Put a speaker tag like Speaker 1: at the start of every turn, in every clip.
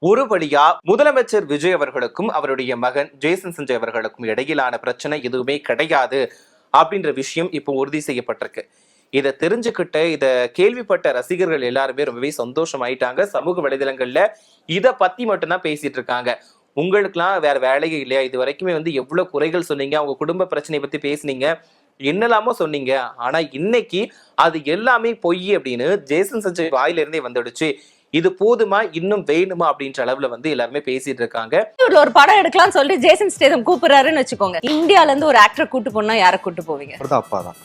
Speaker 1: ஒரு வழியா முதலமைச்சர் விஜய் அவர்களுக்கும் அவருடைய மகன் ஜேசன் சஞ்சய் அவர்களுக்கும் இடையிலான பிரச்சனை எதுவுமே கிடையாது அப்படின்ற விஷயம் இப்போ உறுதி செய்யப்பட்டிருக்கு. இதை தெரிஞ்சுக்கிட்டு இதை கேள்விப்பட்ட ரசிகர்கள் எல்லாருமே ரொம்பவே சந்தோஷம் ஆயிட்டாங்க. சமூக வலைதளங்கள்ல இதை பத்தி மட்டும்தான் பேசிட்டு இருக்காங்க. உங்களுக்குலாம் வேற வேலையே இல்லையா? இது வரைக்குமே எவ்வளவு குறைகள் சொன்னீங்க, அவங்க குடும்ப பிரச்சனையை பத்தி பேசுனீங்க, என்னெல்லாமோ சொன்னீங்க. ஆனா இன்னைக்கு அது எல்லாமே பொய் அப்படின்னு ஜேசன் சஞ்சய் வாயில இருந்தே வந்துடுச்சு. இது போதுமா, இன்னும் வேணுமா அப்படின்ற அளவுல எல்லாருமே பேசிட்டு இருக்காங்க.
Speaker 2: ஒரு படம் எடுக்கலாம்னு சொல்லிட்டு ஜேசன் ஸ்டேதம் கூப்பிடுறாருன்னு வச்சுக்கோங்க. இந்தியால இருந்து ஒரு ஆக்டர் கூட்டு போனா யாரை கூட்டு போவீங்க?
Speaker 3: அப்பா தான்.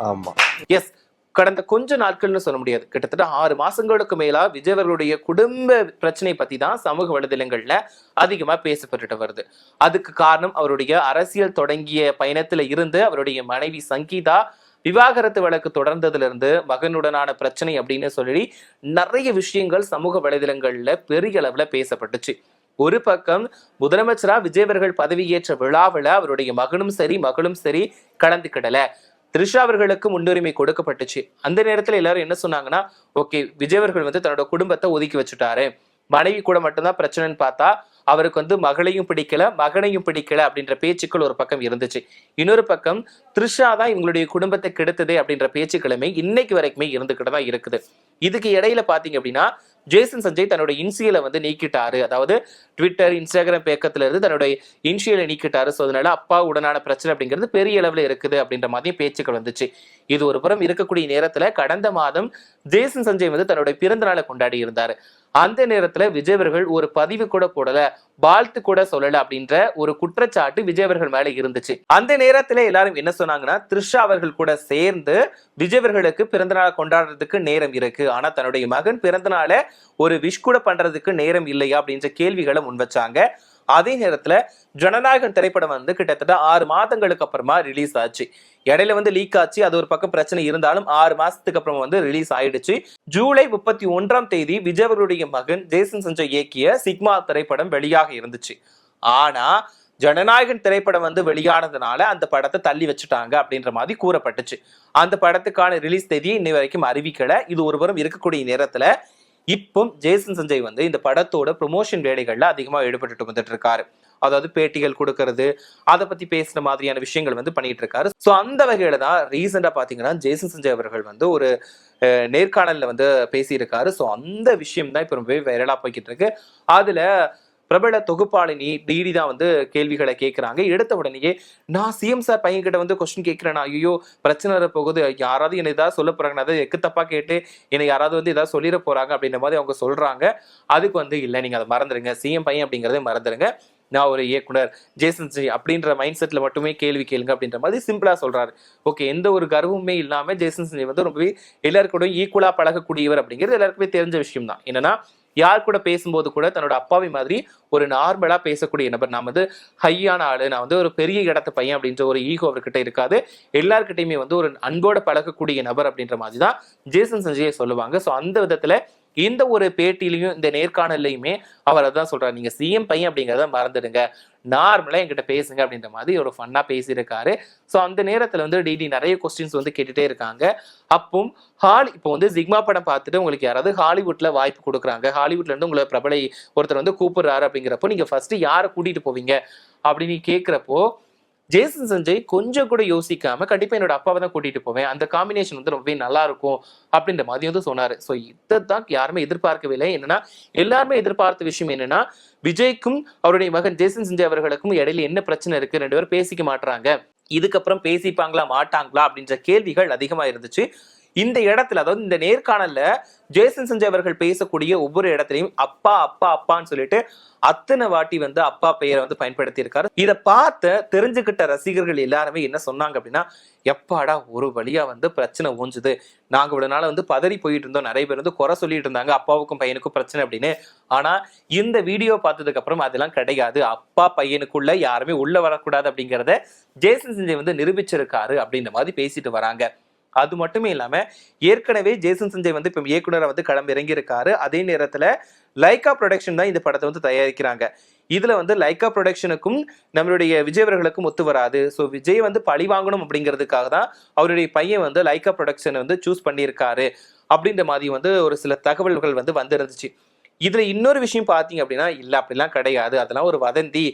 Speaker 3: ஆமா.
Speaker 1: எஸ், கடந்த கொஞ்ச நாட்கள்னு சொல்ல முடியாது, கிட்டத்தட்ட 6 மாசங்களுக்கு மேலா விஜய் அவர்களுடைய குடும்ப பிரச்சனை பத்தி தான் சமூக வலைதளங்கள்ல அதிகமா பேசப்பட்டுட்டு வருது. அதுக்கு காரணம் அவருடைய அரசியல் தொடங்கிய பயணத்துல இருந்து அவருடைய மனைவி சங்கீதா விவாகரத்து வழக்கு தொடர்ந்ததுல இருந்து மகனுடனான பிரச்சனை அப்படின்னு சொல்லி நிறைய விஷயங்கள் சமூக வலைதளங்கள்ல பெரிய அளவுல பேசப்பட்டுச்சு. ஒரு பக்கம் முதலமைச்சரா விஜய் அவர்கள் பதவியேற்ற விழாவில் அவருடைய மகனும் சரி மகளும் சரி கலந்துக்கிடல, த்ரிஷா அவர்களுக்கு முன்னுரிமை கொடுக்கப்பட்டுச்சு. அந்த நேரத்துல எல்லாரும் என்ன சொன்னாங்கன்னா, ஓகே விஜய் அவர்கள் தன்னோட குடும்பத்தை ஒதுக்கி வச்சுட்டாரு, மனைவி கூட மட்டும்தான் பிரச்சனைன்னு பார்த்தா அவருக்கு மகளையும் பிடிக்கல மகனையும் பிடிக்கல அப்படின்ற பேச்சுக்கள் ஒரு பக்கம் இருந்துச்சு. இன்னொரு பக்கம் த்ரிஷா தான் இவங்களுடைய குடும்பத்தை கெடுத்ததே அப்படின்ற பேச்சுக்களுமே இன்னைக்கு வரைக்குமே இருந்துகிட்டு தான் இருக்குது. இதுக்கு இடையில பாத்தீங்க அப்படின்னா ஜேசன் சஞ்சய் தன்னோட இன்சியலை நீக்கிட்டாரு. அதாவது ட்விட்டர் இன்ஸ்டாகிராம் பேக்கத்துல இருந்து தன்னோட இன்சியலை நீக்கிட்டாரு. ஸோ அதனால அப்பா உடனான பிரச்சனை அப்படிங்கிறது பெரிய அளவுல இருக்குது அப்படின்ற மாதிரி பேச்சுக்கள் வந்துச்சு. இது ஒரு புறம் இருக்கக்கூடிய நேரத்துல கடந்த மாதம் ஜேசன் சஞ்சய் தன்னோட பிறந்த நாளை கொண்டாடி இருந்தாரு. அந்த நேரத்துல விஜய் அவர்கள் ஒரு பதிவு கூட போடல, வாழ்த்து கூட சொல்லல அப்படின்ற ஒரு குற்றச்சாட்டு விஜய் அவர்கள் மேல இருந்துச்சு. அந்த நேரத்துல எல்லாரும் என்ன சொன்னாங்கன்னா, த்ரிஷா அவர்கள் கூட சேர்ந்து விஜய் அவர்களுக்கு பிறந்த நாளை கொண்டாடுறதுக்கு நேரம் இருக்கு, ஆனா தன்னுடைய மகன் பிறந்த நாளை ஒரு விஷ் கூட பண்றதுக்கு நேரம் இல்லையா அப்படின்ற கேள்விகளை முன் வச்சாங்க. அதே நேரத்துல ஜனநாயகன் திரைப்படம் கிட்டத்தட்ட 6 மாதங்களுக்கு அப்புறமா ரிலீஸ் ஆச்சு. இடையில லீக் ஆச்சு, அது ஒரு பக்கம் பிரச்சனை இருந்தாலும் 6 மாசத்துக்கு அப்புறம் ரிலீஸ் ஆயிடுச்சு. ஜூலை 31ஆம் தேதி விஜய் அவருடைய மகன் ஜேசன் சஞ்சய் இயக்கிய சிக்மா திரைப்படம் வெளியாக இருந்துச்சு. ஆனா ஜனநாயகன் திரைப்படம் வெளியானதுனால அந்த படத்தை தள்ளி வச்சுட்டாங்க அப்படின்ற மாதிரி கூறப்பட்டுச்சு. அந்த படத்துக்கான ரிலீஸ் தேதியை இன்னை வரைக்கும் அறிவிக்கல. இது ஒருபுறம் இருக்கக்கூடிய நேரத்துல இப்போ ஜேசன் சஞ்சய் இந்த படத்தோட ப்ரொமோஷன் வேலைகள்ல அதிகமா ஈடுபட்டு வந்துட்டு இருக்காரு. அதாவது பேட்டிகள் கொடுக்கறது, அதை பத்தி பேசுற மாதிரியான விஷயங்கள் பண்ணிட்டு இருக்காரு. ஸோ அந்த வகையில தான் ரீசெண்டா பாத்தீங்கன்னா ஜேசன் சஞ்சய் அவர்கள் ஒரு நேர்காணல்ல பேசியிருக்காரு. ஸோ அந்த விஷயம் தான் இப்போ ரொம்பவே வைரலா போய்கிட்டு இருக்கு. அதுல பிரபல தொகுப்பாளினி டிடி தான் கேள்விகளை கேட்கிறாங்க. எடுத்த உடனேயே நான் சிஎம் சார் பையன் கிட்ட கொஸ்டின் கேட்கிறேன், ஐயோ பிரச்சனை போகுது, யாராவது என்ன ஏதாவது சொல்ல போறாங்க, அதாவது எக்கு தப்பா கேட்டு என்னை யாராவது ஏதாவது சொல்லிட போறாங்க அப்படின்ற மாதிரி அவங்க சொல்றாங்க. அதுக்கு இல்லை, நீங்க அதை மறந்துடுங்க, சிஎம் பையன் அப்படிங்கறத மறந்துடுங்க, நான் ஒரு இயக்குனர் ஜேசன் சஞ்சய் அப்படின்ற மைண்ட் செட்ல மட்டுமே கேள்வி கேளுங்க அப்படின்ற மாதிரி சிம்பிளா சொல்றாரு. ஓகே, எந்த ஒரு கர்வமே இல்லாம ஜேசன் சஞ்சய் ரொம்பவே எல்லாருக்கூட ஈக்குவலா பழகக்கூடியவர் அப்படிங்கிறது எல்லாருக்குமே தெரிஞ்ச விஷயம் தான். என்னன்னா யார் கூட பேசும்போது கூட தன்னோட அப்பாவி மாதிரி ஒரு நார்மலா பேசக்கூடிய நபர். நான் ஹையான ஆளு, நான் ஒரு பெரிய இடத்து பையன் அப்படின்ற ஒரு ஈகோ அவர்கிட்ட இருக்காது. எல்லார்கிட்டையுமே ஒரு அன்போட பழகக்கூடிய நபர் அப்படின்ற மாதிரி தான் ஜேசன் சஞ்சயை சொல்லுவாங்க. ஸோ அந்த விதத்துல இந்த ஒரு பேட்டிலையும் இந்த நேர்காணல்லையுமே அவர் அதான் சொல்றாரு, நீங்க சிஎம் பையன் அப்படிங்கிறத மறந்துடுங்க, நார்மலா என்கிட்ட பேசுங்க அப்படின்ற மாதிரி ஒரு ஃபன்னா பேசியிருக்காரு. ஸோ அந்த நேரத்துல டிடி நிறைய கொஸ்டின்ஸ் கேட்டுட்டே இருக்காங்க. அப்பவும் இப்போ சிக்மா படம் பார்த்துட்டு உங்களுக்கு யாராவது ஹாலிவுட்ல வாய்ப்பு கொடுக்குறாங்க, ஹாலிவுட்ல இருந்து உங்களை பிரபலை ஒருத்தர் கூப்பிடுறாரு அப்படிங்கிறப்போ நீங்க ஃபர்ஸ்ட் யாரை கூட்டிட்டு போவீங்க அப்படின்னு கேட்கிறப்போ ஜேசன் சஞ்சய் கொஞ்சம் கூட யோசிக்காம கண்டிப்பா என்னோட அப்பாவை தான் கூட்டிட்டு போவேன், அந்த காம்பினேஷன் ரொம்பவே நல்லா இருக்கும் அப்படின்ற மாதிரி சொன்னாரு. ஸோ இதைத்தான் யாருமே எதிர்பார்க்கவே இல்லை. என்னன்னா எல்லாருமே எதிர்பார்த்த விஷயம் என்னன்னா, விஜய்க்கும் அவருடைய மகன் ஜேசன் சஞ்சய் அவர்களுக்கும் இடையில என்ன பிரச்சனை இருக்கு, 2 பேரும் பேசிக்க மாட்டாங்க, இதுக்கப்புறம் பேசிப்பாங்களா மாட்டாங்களா அப்படின்ற கேள்விகள் அதிகமா இருந்துச்சு. இந்த இடத்துல, அதாவது இந்த நேர்காணல்ல ஜேசன் சஞ்சய் அவர்கள் பேசக்கூடிய ஒவ்வொரு இடத்துலையும் அப்பா அப்பா அப்பான்னு சொல்லிட்டு அத்தனை வாட்டி அப்பா பெயரை பயன்படுத்தி இருக்காரு. இதை பார்த்து தெரிஞ்சுக்கிட்ட ரசிகர்கள் எல்லாருமே என்ன சொன்னாங்க அப்படின்னா, எப்பாடா ஒரு வழியா பிரச்சனை ஓஞ்சுது, நாங்க இவ்வளவு நாள் பதறி போயிட்டு இருந்தோம், நிறைய பேர் குறை சொல்லிட்டு இருந்தாங்க அப்பாவுக்கும் பையனுக்கும் பிரச்சனை அப்படின்னு. ஆனா இந்த வீடியோ பார்த்ததுக்கு அப்புறம் அதெல்லாம் கிடையாது, அப்பா பையனுக்குள்ள யாருமே உள்ள வரக்கூடாது அப்படிங்கிறத ஜேசன் சஞ்சய் நிரூபிச்சிருக்காரு அப்படின்ற மாதிரி பேசிட்டு வராங்க. அது மட்டுமே இல்லாம ஏற்கனவே ஜேசன் சஞ்சய் இப்ப இயக்குனரை களம் இறங்கி இருக்காரு. அதே நேரத்துல லைகா ப்ரொடக்ஷன் தான் இந்த படத்தை தயாரிக்கிறாங்க. இதுல லைகா ப்ரொடக்ஷனுக்கும் நம்மளுடைய விஜய் அவர்களுக்கும் ஒத்து வராது. ஸோ விஜய் பழி வாங்கணும் அப்படிங்கிறதுக்காக தான் அவருடைய பையன் லைகா ப்ரொடக்ஷனை சூஸ் பண்ணியிருக்காரு அப்படின்ற மாதிரி ஒரு சில தகவல்கள் வந்திருந்துச்சு. இதுல இன்னொரு விஷயம் பாத்தீங்க அப்படின்னா, இல்ல அப்படிலாம் கிடையாது, அதெல்லாம் ஒரு வதந்தி.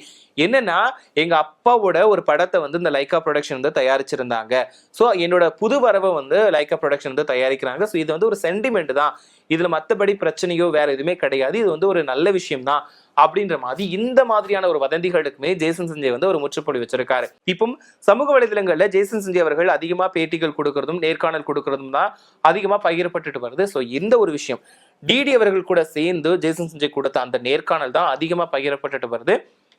Speaker 1: என்னன்னா, எங்க அப்பாவோட ஒரு படத்தை வந்து இந்த லைக்கா ப்ரொடக்ஷன் வந்து தயாரிச்சிருந்தாங்க. ஸோ என்னோட புது வரவை வந்து லைக்கா ப்ரொடக்ஷன் வந்து தயாரிக்கிறாங்க. ஸோ இது வந்து ஒரு சென்டிமெண்ட் தான், இதுல மத்தபடி பிரச்சனையோ வேற எதுவுமே கிடையாது, இது வந்து ஒரு நல்ல விஷயம் தான் அப்படின்ற மாதிரி இந்த மாதிரியான ஒரு வதந்திகளுக்குமே ஜேசன் சஞ்சய் வந்து ஒரு முற்றுப்புள்ளி வச்சிருக்காரு. இப்போ சமூக வலைதளங்கள்ல ஜேசன் சஞ்சய் அவர்கள் அதிகமா பேட்டிகள் கொடுக்கறதும் நேர்காணல் கொடுக்கறதும் தான் அதிகமா பகிரப்பட்டுட்டு வருது. ஸோ இந்த ஒரு விஷயம் டிடி அவர்கள் கூட சேர்ந்து ஜேசன் சஞ்சய் கொடுத்த அந்த நேர்காணல் தான் அதிகமா பகிரப்பட்டுட்டு வருது.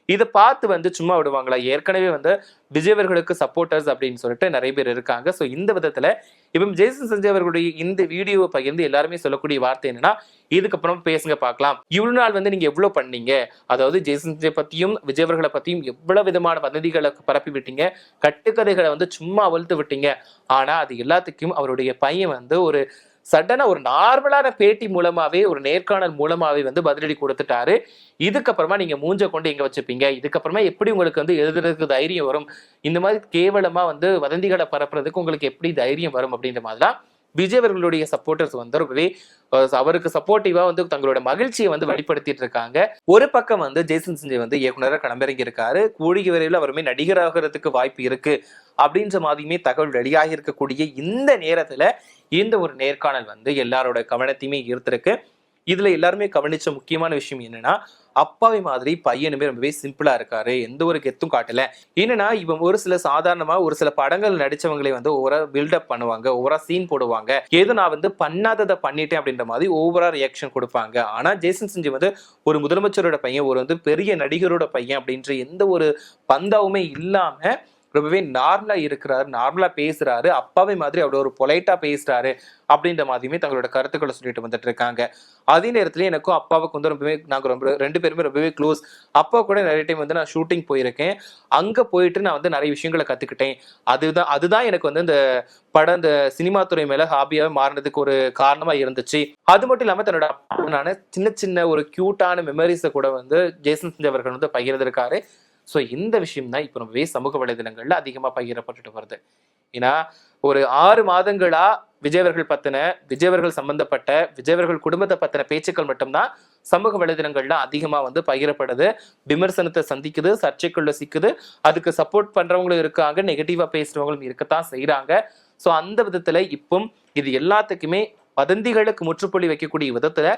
Speaker 1: இதை பார்த்து வந்து சும்மா விடுவாங்களா? ஏற்கனவே வந்து விஜய் அவர்களுக்கு சப்போர்ட்டர்ஸ் அப்படின்னு சொல்லிட்டு நிறைய பேர் இருக்காங்க. ஸோ இந்த விதத்துல இப்போ ஜேசன் சஞ்சய் அவர்களுடைய இந்த வீடியோவை பகிர்ந்து எல்லாருமே சொல்லக்கூடிய வார்த்தை என்னன்னா, இதுக்கப்புறம் பேசுங்க பார்க்கலாம், இவ்வளவு நாள் வந்து நீங்க எவ்வளவு பண்ணீங்க, அதாவது ஜேசன் சஞ்சய் பத்தியும் விஜய் அவர்களை பத்தியும் எவ்வளவு விதமான வதந்திகளை பரப்பி விட்டீங்க, கட்டுக்கதைகளை வந்து சும்மா அவிழ்த்து விட்டீங்க. ஆனா அது எல்லாத்துக்கும் அவருடைய பையன் வந்து ஒரு சடனா ஒரு நார்மலான பேட்டி மூலமாவே ஒரு நேர்காணல் மூலமாவே வந்து பதிலடி கொடுத்துட்டாரு. இதுக்கப்புறமா நீங்க மூஞ்ச கொண்டு எங்க வச்சுப்பீங்க, இதுக்கப்புறமா எப்படி உங்களுக்கு வந்து எழுதுறதுக்கு தைரியம் வரும், இந்த மாதிரி கேவலமா வந்து வதந்திகளை பரப்புறதுக்கு உங்களுக்கு எப்படி தைரியம் வரும் அப்படின்ற மாதிரிலாம் விஜய் அவர்களுடைய சப்போர்ட்டர்ஸ் வந்து ரொம்பவே அவருக்கு சப்போர்ட்டிவா வந்து தங்களோட மகிழ்ச்சியை வந்து வெளிப்படுத்திட்டு இருக்காங்க. ஒரு பக்கம் வந்து ஜேசன் சஞ்சய் வந்து இயக்குனராக களமிறங்கி இருக்காரு, கூடிய விரைவில் அவருமே நடிகராகிறதுக்கு வாய்ப்பு இருக்கு அப்படின்ற மாதிரியுமே தகவல் வெளியாகி இருக்கக்கூடிய இந்த நேரத்துல இந்த ஒரு நேர்காணல் வந்து எல்லாரோட கவனத்தையுமே ஈர்த்திருக்கு. இதுல எல்லாருமே கவனிச்ச முக்கியமான விஷயம் என்னன்னா, அப்பாவை மாதிரி பையனுமே ரொம்பவே சிம்பிளா இருக்காரு, எந்த ஒரு கெத்தும் காட்டல. என்னன்னா இவன் ஒரு சில சாதாரணமா ஒரு சில படங்கள் நடிச்சவங்களை வந்து ஓவரா பில்டப் பண்ணுவாங்க, ஓவரா சீன் போடுவாங்க, ஏதோ நான் வந்து பண்ணாததை பண்ணிட்டேன் அப்படின்ற மாதிரி ஓவரா ரியாக்ஷன் கொடுப்பாங்க. ஆனா ஜேசன் சஞ்சய் வந்து ஒரு முதலமைச்சரோட பையன், ஒரு வந்து பெரிய நடிகரோட பையன் அப்படின்ற எந்த ஒரு பந்தாவுமே இல்லாம ரொம்பவே நார்மலா இருக்கிறாரு, நார்மலா பேசுறாரு, அப்பாவை மாதிரி அவ்வளோ ஒரு பொலைட்டா பேசுறாரு அப்படின்ற மாதிரியுமே தங்களோட கருத்துக்களை சொல்லிட்டு வந்துட்டு இருக்காங்க. அதே நேரத்துல எனக்கும் அப்பாவுக்கு வந்து ரொம்பவே நாங்க ரொம்ப 2 பேருமே ரொம்பவே க்ளோஸ். அப்பா கூட நிறைய டைம் வந்து நான் ஷூட்டிங் போயிருக்கேன், அங்க போயிட்டு நான் வந்து நிறைய விஷயங்களை கத்துக்கிட்டேன். அதுதான் எனக்கு வந்து இந்த படம் இந்த சினிமா துறை மேல ஹாபியாவே மாறினதுக்கு ஒரு காரணமா இருந்துச்சு. அது மட்டும் இல்லாம தன்னோட அப்பான சின்ன சின்ன ஒரு கியூட்டான மெமரிஸை கூட வந்து ஜேசன் சஞ்சய் அவர்கள் வந்து பகிர்ந்திருக்காரு. ஸோ இந்த விஷயம் தான் இப்போ ரொம்பவே சமூக வலைதளங்கள்ல அதிகமா பகிரப்பட்டுட்டு வருது. ஏன்னா ஒரு 6 மாதங்களா விஜய் அவர்கள் சம்பந்தப்பட்ட விஜய் அவர்கள் குடும்பத்தை பத்தின பேச்சுக்கள் மட்டும்தான் சமூக வலைதளங்கள்ல அதிகமா வந்து பகிரப்படுது, விமர்சனத்தை சந்திக்குது, சர்ச்சைக்குள்ள சிக்குது, அதுக்கு சப்போர்ட் பண்றவங்களும் இருக்காங்க, நெகட்டிவா பேசுறவங்களும் இருக்கத்தான் செய்யறாங்க. ஸோ அந்த விதத்துல இப்போ இது எல்லாத்துக்குமே வதந்திகளுக்கு முற்றுப்புள்ளி வைக்கக்கூடிய விதத்துல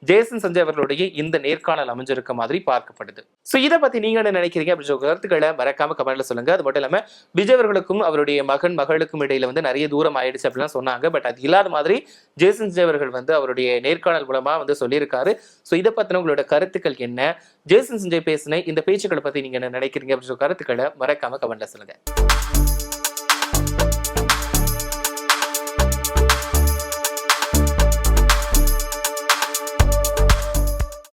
Speaker 1: ஜேசன் சஞ்சய் அவர்களுடைய இந்த நேர்காணல் அமைஞ்சிருக்க மாதிரி பார்க்கப்படுது. சோ இதை பத்தி நீங்க என்ன நினைக்கிறீங்க அப்படின்ற கருத்துக்களை மறக்காம கமெண்ட்ல சொல்லுங்க. அது மட்டும் இல்லாம விஜய் அவர்களுக்கும் அவருடைய மகளுக்கும் இடையில வந்து நிறைய தூரம் ஆயிடுச்சு அப்படிலாம் சொன்னாங்க. பட் அது இல்லாத மாதிரி ஜேசன் சஞ்சய் அவர்கள் வந்து அவருடைய நேர்காணல் மூலமா வந்து சொல்லியிருக்காரு. சோ இதை பத்தின உங்களோட கருத்துக்கள் என்ன, ஜேசன் சஞ்சய் பேசின இந்த பேச்சுக்களை பத்தி நீங்க என்ன நினைக்கிறீங்க அப்படின்ற கருத்துக்களை மறக்காம கமெண்ட்ல சொல்லுங்க.